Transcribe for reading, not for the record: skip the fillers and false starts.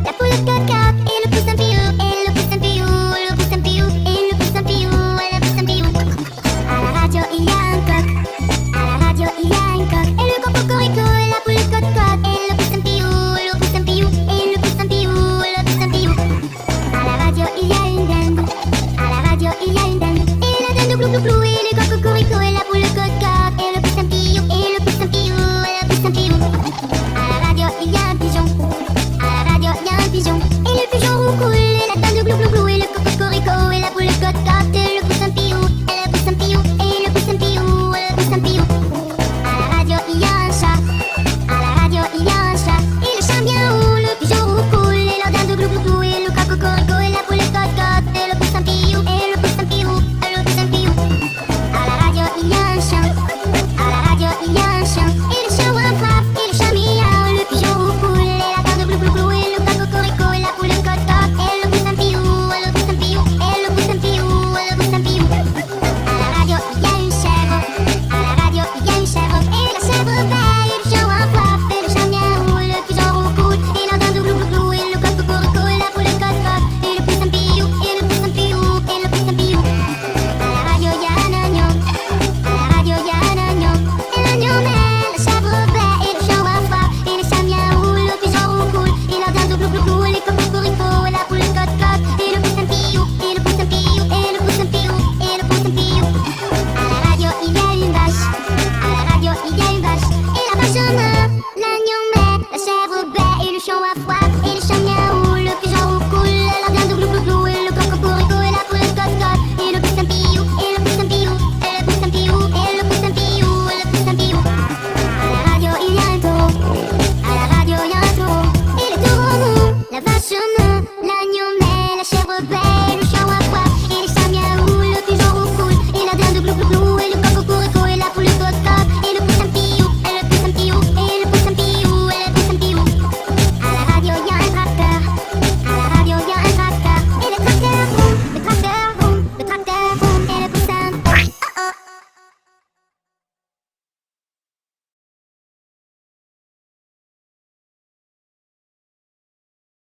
La poule au coq et le poussin piou, et le poussin piou, le poussin piou, et le poussin piou, et le poussin piou. À la radio il y a un coq, à la radio il y a un coq, et le coq cocorico, et la poule coq coq, et le poussin piou, et le poussin piou, le poussin piou. À la radio il y a une dinde, à la radio il y a une dinde, et la dinde glou glou glou, et le coq cocorico, et la poule coq coq, et le poussin piou, et le poussin piou, et le poussin piou. À la radio il y a un pigeon, à la radio il y a un pigeon, et le pigeon roucoule.